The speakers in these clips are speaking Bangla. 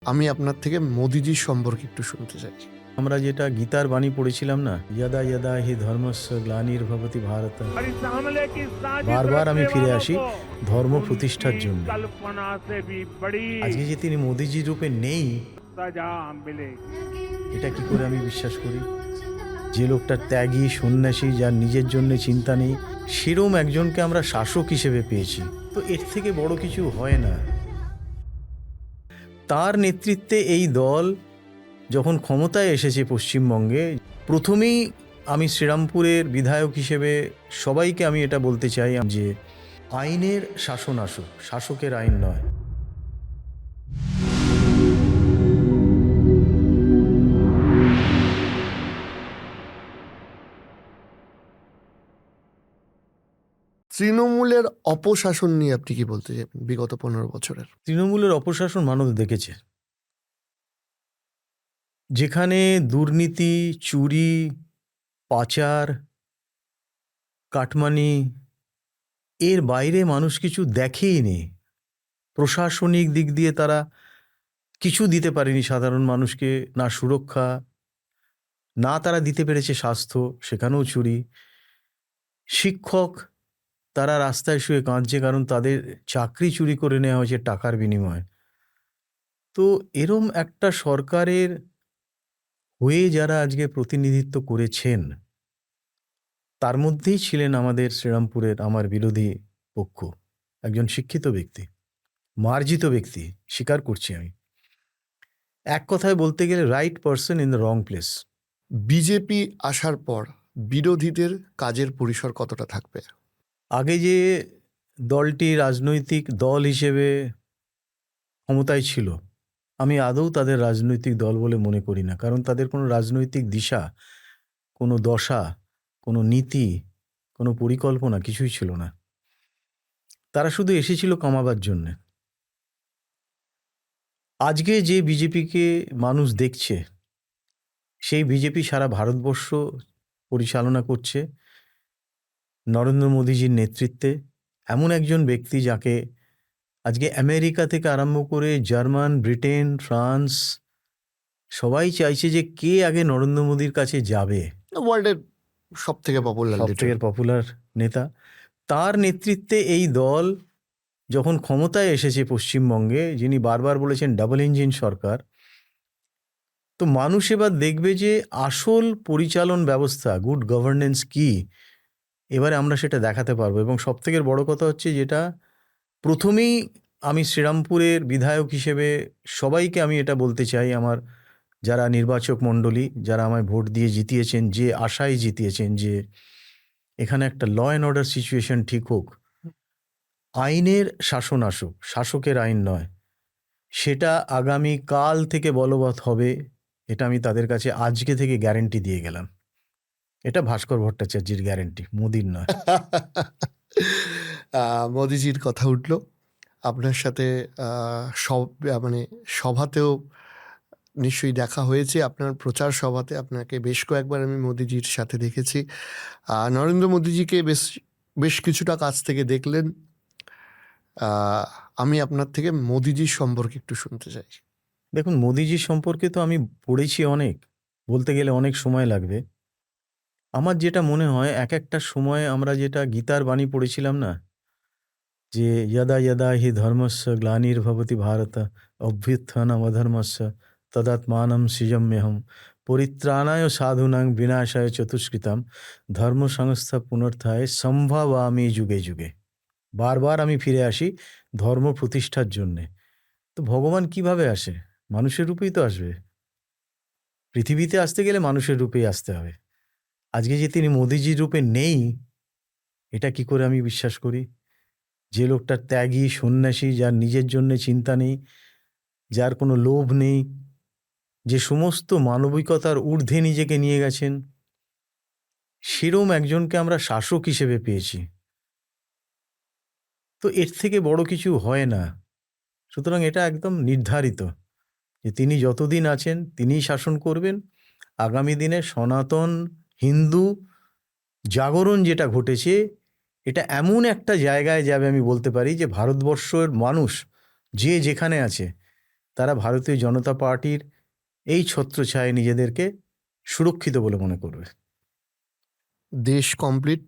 আমি আপনার থেকে মোদিজির সম্পর্কে একটু শুনতে চাই। আমরা যেটা গীতার বাণী পড়েছিলাম না, यदा यदा हि धर्मस्य ग्लानिर्भवति भारत। और इस हमले की साजिश বারবার আমি रचने ফিরে वालों আসি को ধর্ম প্রতিষ্ঠার उनकी জন্য। कल्पना से भी बड़ी আজকে যে তিনি মোদিজি রূপে নেই, सजा मिलेगी। এটা কি করে আমি বিশ্বাস করি? যে লোকটা ত্যাগী সন্ন্যাসী, যার নিজের জন্য চিন্তা নেই, সেরম একজনকে আমরা শাসক হিসেবে পেয়েছি। তো এর থেকে বড় কিছু হয় না। তার নেতৃত্বে এই দল যখন ক্ষমতায় এসেছে পশ্চিমবঙ্গে, প্রথমেই আমি শ্রীরামপুরের বিধায়ক হিসেবে সবাইকে আমি এটা বলতে চাই যে আইনের শাসন আসুক, শাসকের আইন নয়। তৃণমূলের অপশাসন নিয়ে আপনি কি বলতে চাইবেন বিগত 15 বছরের? তৃণমূলের অপশাসন মানুষ দেখেছে, যেখানে দুর্নীতি, চুরি, পাচার, কাটমানি, এর বাইরে মানুষ কিছু দেখেই নেই। প্রশাসনিক দিক দিয়ে তারা কিছু দিতে পারেনি সাধারণ মানুষকে, না সুরক্ষা, না তারা দিতে পেরেছে স্বাস্থ্য, সেখানেও চুরি। শিক্ষক, তারা রাস্তায় শুয়ে কাঁদছে কারণ তাদের চাকরি চুরি করে নেওয়া হয়েছে টাকার বিনিময়ে। তো এরম একটা সরকারের হয়ে যারা আজকে প্রতিনিধিত্ব করেছেন, তার মধ্যেই ছিলেন আমাদের শ্রীরামপুরের আমার বিরোধী পক্ষ, একজন শিক্ষিত ব্যক্তি, মার্জিত ব্যক্তি, স্বীকার করছি আমি। এক কথায় বলতে গেলে right person in the wrong place. BJP আসার পর বিরোধীদের কাজের পরিসর কতটা থাকবে? আগে যে দলটি রাজনৈতিক দল হিসেবে ক্ষমতায় ছিল, আমি আদৌ তাদের রাজনৈতিক দল বলে মনে করি না, কারণ তাদের কোনো রাজনৈতিক দিশা, কোনো দশা, কোনো নীতি, কোনো পরিকল্পনা কিছুই ছিল না। তারা শুধু এসেছিল কামাবার জন্যে। আজকে যে বিজেপিকে মানুষ দেখছে, সেই বিজেপি সারা ভারতবর্ষ পরিচালনা করছে নরেন্দ্র মোদীজির নেতৃত্বে। এমন একজন ব্যক্তি যাকে আজকে আমেরিকা থেকে আরম্ভ করে জার্মান, ব্রিটেন, ফ্রান্স সবাই চাইছে যে কে আগে নরেন্দ্র মোদীর কাছে যাবে। ওয়ার্ল্ডের সব থেকে পপুলার সব থেকে পপুলার নেতা, তার নেতৃত্বে এই দল যখন ক্ষমতায় এসেছে পশ্চিমবঙ্গে, যিনি বারবার বলেছেন ডাবল ইঞ্জিন সরকার, তো মানুষ এবার দেখবে যে আসল পরিচালন ব্যবস্থা, গুড গভর্নেন্স কি, এবারে আমরা সেটা দেখাতে পারবো। এবং সব থেকে বড় কথা হচ্ছে, যেটা প্রথমেই আমি শ্রীরামপুরের বিধায়ক হিসেবে সবাইকে আমি এটা বলতে চাই, আমার যারা নির্বাচক মণ্ডলী, যারা আমায় ভোট দিয়ে জিতিয়েছেন, যে আশায় জিতিয়েছেন যে এখানে একটা ল অ্যান্ড অর্ডার সিচুয়েশন ঠিক হোক, আইনের শাসন আসুক, শাসকের আইন নয়, সেটা আগামী কাল থেকে বলবৎ হবে, এটা আমি তাদের কাছে আজকে থেকে গ্যারেন্টি দিয়ে গেলাম। এটা ভাস্কর ভট্টাচার্যের গ্যারেন্টি, মোদির নয়। মোদিজির কথা উঠলো, আপনার সাথে সব মানে সভাতেও নিশ্চয়ই দেখা হয়েছে। আপনার প্রচার সভাতে আপনাকে বেশ কয়েকবার আমি মোদিজির সাথে দেখেছি। নরেন্দ্র মোদিজিকে বেশ বেশ কিছুটা কাছ থেকে দেখলেন। আমি আপনার থেকে মোদিজির সম্পর্কে একটু শুনতে চাই। দেখুন, মোদিজির সম্পর্কে তো আমি পড়েছি অনেক, বলতে গেলে অনেক সময় লাগবে। আমার যেটা মনে হয়, এক একটা সময় আমরা যেটা গীতার বাণী পড়েছিলাম না, যে यदा यदा हि धर्मस्य ग्लानिर्भवति भारत अभ्युत्थानम् अधर्मस्य तदात्मानं सृजाम्यहम् পরিত্রাণায় সাধুনাং বিনাশায় চতুষ্কৃতাম ধর্ম সংস্থা পুনর্থায় সম্ভবামি যুগে যুগে। বারবার আমি ফিরে আসি ধর্ম প্রতিষ্ঠার জন্যে। তো ভগবান কিভাবে আসে? মানুষের রূপেই তো আসবে। পৃথিবীতে আসতে গেলে মানুষের রূপেই আসতে হবে। আজকে যে তিনি মোদিজির রূপে নেই, এটা কি করে আমি বিশ্বাস করি? যে লোকটা ত্যাগী সন্ন্যাসী, যার নিজের জন্য চিন্তা নেই, যার কোনো লোভ নেই, যে সমস্ত মানবিকতার ঊর্ধ্বে নিজেকে নিয়ে গেছেন, সেরম একজনকে আমরা শাসক হিসেবে পেয়েছি। তো এর থেকে বড় কিছু হয় না। সুতরাং এটা একদম নির্ধারিত যে তিনি যতদিন আছেন তিনিই শাসন করবেন। আগামী দিনে সনাতন হিন্দু জাগরণ যেটা ঘটেছে, এটা এমন একটা জায়গায় যাবে, আমি বলতে পারি যে ভারতবর্ষের মানুষ যে যেখানে আছে তারা ভারতীয় জনতা পার্টির এই ছত্রছায়ায় নিজেদেরকে সুরক্ষিত বলে মনে করবে। দেশ কমপ্লিট।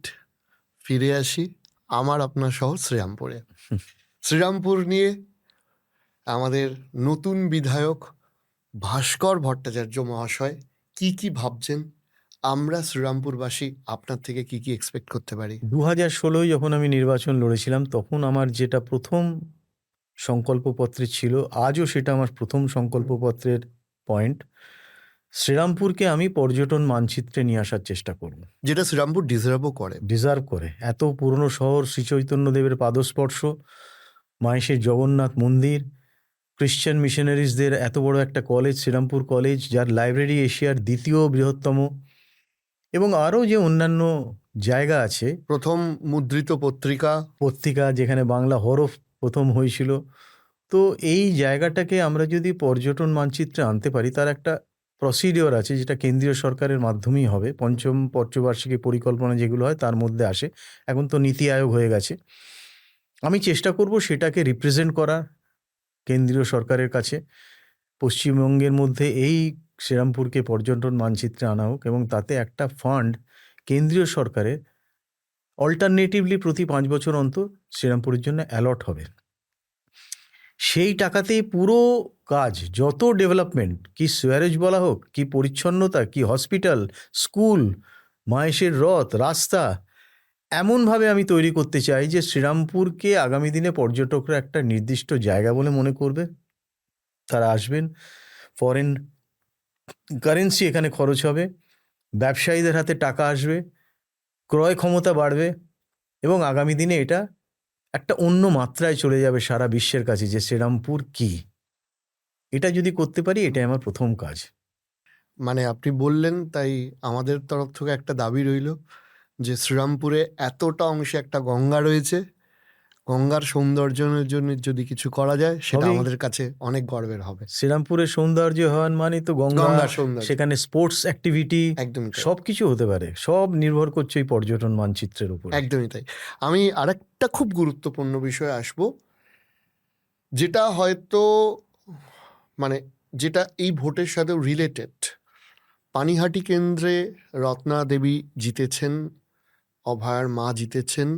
ফিরে আসি আমার আপনার শহর শ্রীরামপুরে। শ্রীরামপুর নিয়ে আমাদের নতুন বিধায়ক ভাস্কর ভট্টাচার্য মহাশয় কি ভাবছেন, আমরা শ্রীরামপুরবাসী আপনার থেকে কি এক্সপেক্ট করতে পারি? 2016 যখন আমি নির্বাচন লড়েছিলাম তখন আমার যেটা প্রথম সংকল্পপত্রে ছিল, আজও সেটা আমার প্রথম সংকল্পপত্রের পয়েন্ট, শ্রীরামপুরকে আমি পর্যটন মানচিত্রে নিয়ে আসার চেষ্টা করব। যেটা শ্রীরামপুর ডিজার্ভও করে। ডিজার্ভ করে। এত পুরনো শহর, শ্রীচৈতন্যদেবের পাদস্পর্শ, মাহেশের জগন্নাথ মন্দির, ক্রিশ্চান মিশনারিজদের এত বড় একটা কলেজ, শ্রীরামপুর কলেজ, যার লাইব্রেরি এশিয়ার দ্বিতীয় বৃহত্তম, এবং আরও যে অন্যান্য জায়গা আছে, প্রথম মুদ্রিত পত্রিকা যেখানে বাংলা হরফ প্রথম হয়েছিল। তো এই জায়গাটাকে আমরা যদি পর্যটন মানচিত্রে আনতে পারি, তার একটা প্রসিডিওর আছে যেটা কেন্দ্রীয় সরকারের মাধ্যমেই হবে। পঞ্চম পঞ্চবার্ষিকী পরিকল্পনা যেগুলো হয় তার মধ্যে আসে, এখন তো নীতি আয়োগ হয়ে গেছে। আমি চেষ্টা করব সেটাকে রিপ্রেজেন্ট করা কেন্দ্রীয় সরকারের কাছে। পশ্চিমবঙ্গের মধ্যে এই শ্রীরামপুরকে পর্যটন মানচিত্রে আনা হোক, এবং তাতে একটা ফান্ড কেন্দ্রীয় সরকারের অল্টারনেটিভলি প্রতি 5 বছর অন্তর শ্রীরামপুরের জন্য অ্যালট হবে। সেই টাকাতেই পুরো কাজ, যত ডেভেলপমেন্ট, কি সুয়ারেজ বলা হোক, কি পরিচ্ছন্নতা, কি হসপিটাল, স্কুল, মাহেশের রথ, রাস্তা, এমনভাবে আমি তৈরি করতে চাই যে শ্রীরামপুরকে আগামী দিনে পর্যটকরা একটা নির্দিষ্ট জায়গা বলে মনে করবে। তারা আসবেন, ফরেন কারেন্সি এখানে খরচ হবে, ব্যবসায়ীদের হাতে টাকা আসবে, ক্রয় ক্ষমতা বাড়বে, এবং আগামী দিনে এটা একটা অন্য মাত্রায় চলে যাবে সারা বিশ্বের কাছে যে শ্রীরামপুর কি। এটা যদি করতে পারি, এটাই আমার প্রথম কাজ। মানে আপনি বললেন, তাই আমাদের তরফ থেকে একটা দাবি রইল যে শ্রীরামপুরে এতটা অংশে একটা গঙ্গা রয়েছে, গঙ্গার সৌন্দর্যের জন্য যদি কিছু করা যায় সেটা হবেই। আমাদের কাছে অনেক গর্বের হবে। শ্রীরামপুরের সৌন্দর্য হওয়ার মানে তো গঙ্গা, গঙ্গার সৌন্দর্য। সেখানে স্পোর্টস অ্যাক্টিভিটি, একদমই তাই। সব কিছু হতে পারে। সব নির্ভর করছে এই পর্যটন মানচিত্রের উপর। একদমই তাই। আমি আরেকটা খুব গুরুত্বপূর্ণ বিষয়ে আসব, যেটা হয়তো মানে যেটা এই ভোটের সাথেও রিলেটেড। পানিহাটি কেন্দ্রে রত্না দেবী জিতেছেন, অভয়ার মা জিতেছেন।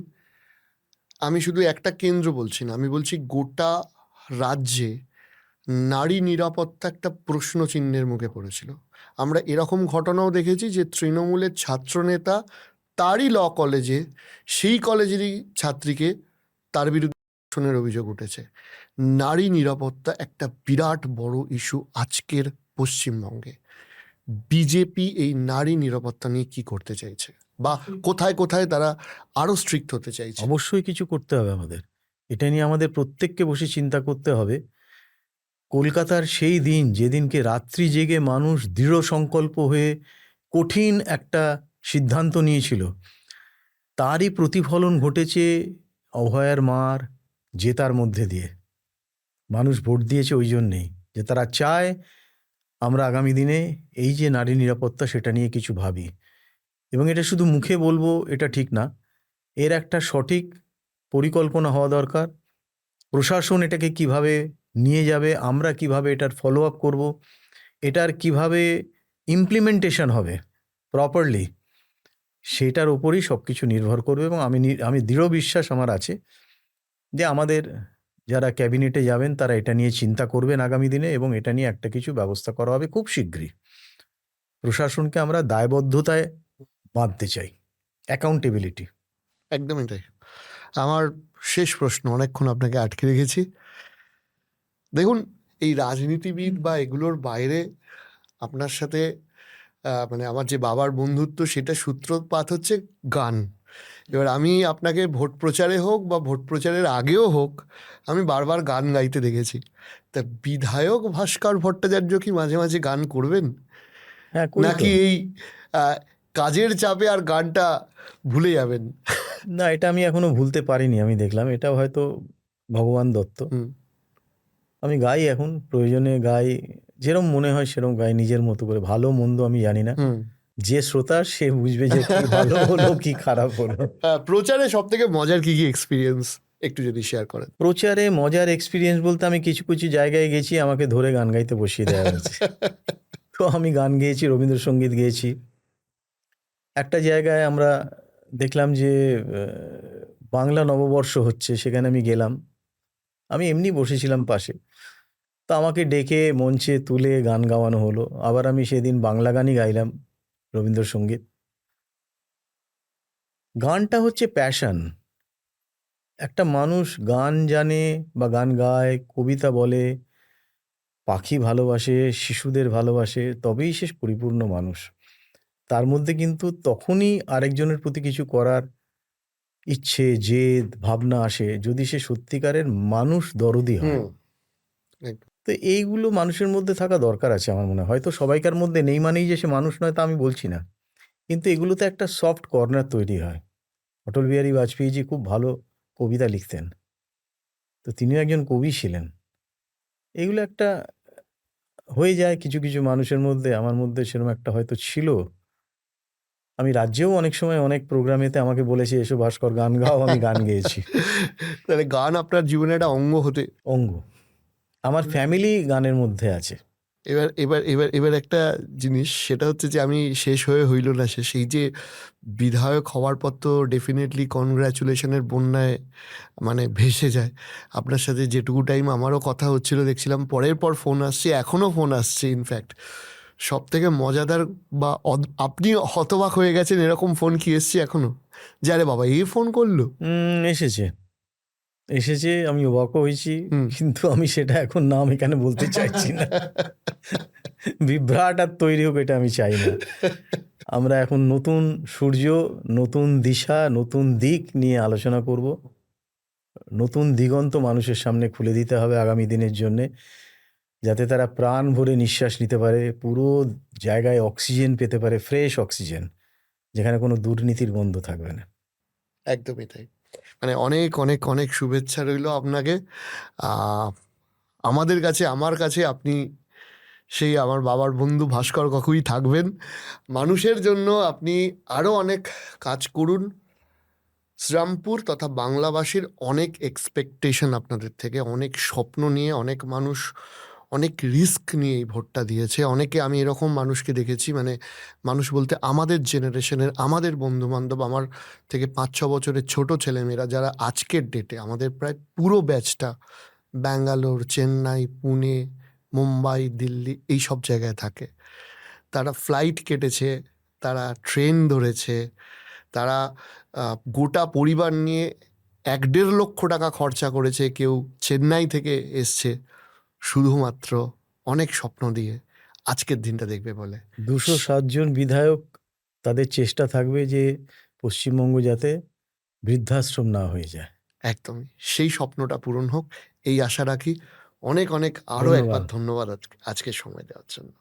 আমি শুধু একটা কেন্দ্র বলছি না, আমি বলছি গোটা রাজ্যে নারী নিরাপত্তা একটা প্রশ্ন চিহ্নের মুখে পড়েছিল। আমরা এরকম ঘটনাও দেখেছি যে তৃণমূলের ছাত্রনেতা তারই ল কলেজে, সেই কলেজেরই ছাত্রীকে, তার বিরুদ্ধে ধর্ষণের অভিযোগ উঠেছে। নারী নিরাপত্তা একটা বিরাট বড় ইস্যু আজকের পশ্চিমবঙ্গে। বিজেপি এই নারী নিরাপত্তা নিয়ে কি করতে চাইছে, বা কোথায় কোথায় তারা আরো স্ট্রিক্ট হতে চাইছে? অবশ্যই কিছু করতে হবে আমাদের। এটা নিয়ে আমাদের প্রত্যেককে বসে চিন্তা করতে হবে। কলকাতার সেই দিন, যেদিনকে রাত্রি জেগে মানুষ দৃঢ় সংকল্প হয়ে কঠিন একটা সিদ্ধান্ত নিয়েছিল, তারই প্রতিফলন ঘটেছে অভয়ার মার জেতার মধ্যে দিয়ে। মানুষ ভোট দিয়েছে ওই জন্যেই যে তারা চায় আমরা আগামী দিনে এই যে নারী নিরাপত্তা, সেটা নিয়ে কিছু ভাবি। এবং এটা শুধু মুখে বলবো এটা ঠিক না, এর একটা সঠিক পরিকল্পনা হওয়া দরকার। প্রশাসন এটাকে কিভাবে নিয়ে যাবে, আমরা কিভাবে এটার ফলো আপ করবো, এটার কিভাবে ইমপ্লিমেন্টেশন হবে প্রপারলি, সেটার ওপরই সব কিছু নির্ভর করবে। এবং আমি দৃঢ় বিশ্বাস আমার আছে যে আমাদের যারা ক্যাবিনেটে যাবেন তারা এটা নিয়ে চিন্তা করবেন আগামী দিনে, এবং এটা নিয়ে একটা কিছু ব্যবস্থা করা হবে খুব শীঘ্রই। প্রশাসনকে আমরা দায়বদ্ধতায় বাঁধতে চাই, অ্যাকাউন্টেবিলিটি। একদমই তাই। আমার শেষ প্রশ্ন, অনেকক্ষণ আপনাকে আটকে রেখেছি। দেখুন, এই রাজনীতিবিদ বা এগুলোর বাইরে আপনার সাথে মানে আমার যে বাবার বন্ধুত্ব, সেটা সূত্রপাত হচ্ছে গান। এবার আমি আপনাকে ভোট প্রচারে হোক বা ভোট প্রচারের আগেও হোক, আমি বারবার গান গাইতে দেখেছি। তা বিধায়ক ভাস্কর ভট্টাচার্য কি মাঝে মাঝে গান করবেন, হ্যাঁ, করি তো। নাকি এই কাজের চাপে আর গানটা ভুলে যাবেন? না, এটা আমি এখনো ভুলতে পারিনি। আমি দেখলাম এটাও হয়তো ভগবান দত্ত। আমি গাই, এখন প্রয়োজনে গাই, যেরম মনে হয় সেরম গাই, নিজের মতো করে। ভালো মন্দ আমি জানি না, যে শ্রোতা সে বুঝবে যে কি ভালো হলো কি খারাপ হলো। প্রচারে সব থেকে মজার কি এক্সপিরিয়েন্স একটু যদি শেয়ার করেন। প্রচারে মজার এক্সপিরিয়েন্স বলতে আমি কিছু কিছু জায়গায় গেছি, আমাকে ধরে গান গাইতে বসিয়ে দেওয়া হয়েছে। তো আমি গান গেয়েছি, রবীন্দ্রসঙ্গীত গেয়েছি। একটা জায়গায় আমরা দেখলাম যে বাংলা নববর্ষ হচ্ছে, সেখানে আমি গেলাম। আমি এমনি বসেছিলাম পাশে, তো আমাকে ডেকে মঞ্চে তুলে গান গাওয়ানো হলো। আবার আমি সেদিন বাংলা গানই গাইলাম, রবীন্দ্রসঙ্গীত। গানটা হচ্ছে প্যাশন। একটা মানুষ গান জানে বা গান গায়, কবিতা বলে, পাখি ভালোবাসে, শিশুদের ভালোবাসে, তবেই সে পরিপূর্ণ মানুষ। তার মধ্যে কিন্তু তখনই আরেকজনের প্রতি কিছু করার ইচ্ছে, জেদ, ভাবনা আসে যদি সে সত্যিকারের মানুষ দরদি হয়। একদম। তো এইগুলো মানুষের মধ্যে থাকা দরকার আছে আমার মনে হয়। হয়তো সবাইকার মধ্যে নেই মানেই যে সে মানুষ নয় তা আমি বলছি না, কিন্তু এগুলোতে একটা সফট কর্নার তৈরি হয়। অটল বিহারী বাজপেয়ীজি খুব ভালো কবিতা লিখতেন, তো তিনিও একজন কবি ছিলেন। এগুলো একটা হয়ে যায় কিছু কিছু মানুষের মধ্যে। আমার মধ্যে সেরকম একটা হয়তো ছিল। আমি রাজ্যেও অনেক সময় অনেক প্রোগ্রামেতে আমাকে বলেছে, এসো ভাস্কর গান গাও, আমি গান গেয়েছি। তাহলে গান আপনার জীবনে একটা অঙ্গ হতে অঙ্গ। আমার ফ্যামিলি গানের মধ্যে আছে। এবার একটা জিনিস, সেটা হচ্ছে যে আমি শেষ হয়ে হইল না শেষ। এই যে বিধায়ক হওয়ার পর তো ডেফিনেটলি কনগ্র্যাচুলেশনের বন্যায় মানে ভেসে যায়। আপনার সাথে যেটুকু টাইম আমারও কথা হচ্ছিল, দেখছিলাম পরের পর ফোন আসছে, এখনও ফোন আসছে। ইনফ্যাক্ট সব থেকে মজাদার বা আপনি হতবাক হয়ে গেছেন এরকম ফোন কি এসছে এখনো, যে আরে বাবা এই ফোন করলো? এসেছে এসেছে, আমি অবাকও হয়েছি, হুম। কিন্তু আমি সেটা এখন নাম এখানে বলতে চাইছি না। বিভ্রাট আর তৈরি হোক এটা আমি চাই না। আমরা এখন নতুন সূর্য, নতুন দিশা, নতুন দিক নিয়ে আলোচনা করব। নতুন দিগন্ত মানুষের সামনে খুলে দিতে হবে আগামী দিনের জন্যে, যাতে তারা প্রাণ ভরে নিঃশ্বাস নিতে পারে, পুরো জায়গায় অক্সিজেন পেতে পারে, ফ্রেশ অক্সিজেন, যেখানে কোনো দুর্নীতির গন্ধ থাকবে না। একদমই তাই। মানে অনেক অনেক অনেক শুভেচ্ছা রইল আপনাকে। আমাদের কাছে, আমার কাছে আপনি সেই আমার বাবার বন্ধু ভাস্কর কাকুই থাকবেন। মানুষের জন্য আপনি আরও অনেক কাজ করুন। শ্রীরামপুর তথা বাংলাভাষীর অনেক এক্সপেকটেশন আপনাদের থেকে, অনেক স্বপ্ন নিয়ে অনেক মানুষ অনেক রিস্ক নিয়ে এই ভোটটা দিয়েছে। অনেকে, আমি এরকম মানুষকে দেখেছি, মানে মানুষ বলতে আমাদের জেনারেশনের, আমাদের বন্ধুবান্ধব, আমার থেকে 5-6 বছরের ছোট ছেলেমেয়েরা, যারা আজকের ডেটে আমাদের প্রায় পুরো ব্যাচটা ব্যাঙ্গালোর, চেন্নাই, পুনে, মুম্বাই, দিল্লি এই সব জায়গায় থাকে। তারা ফ্লাইট কেটেছে, তারা ট্রেন ধরেছে, তারা গোটা পরিবার নিয়ে 1-1.5 লক্ষ টাকা খরচা করেছে। কেউ চেন্নাই থেকে এসছে শুধুমাত্র অনেক স্বপ্ন দিয়ে আজকের দিনটা দেখবে বলে। 207 জন বিধায়ক, তাদের চেষ্টা থাকবে যে পশ্চিমবঙ্গ যাতে বৃদ্ধাশ্রম না হয়ে যায়। একদমই সেই স্বপ্নটা পূরণ হোক, এই আশা রাখি। অনেক অনেক আরও একবার ধন্যবাদ। ধন্যবাদ আজকে সময় দেওয়ার জন্য।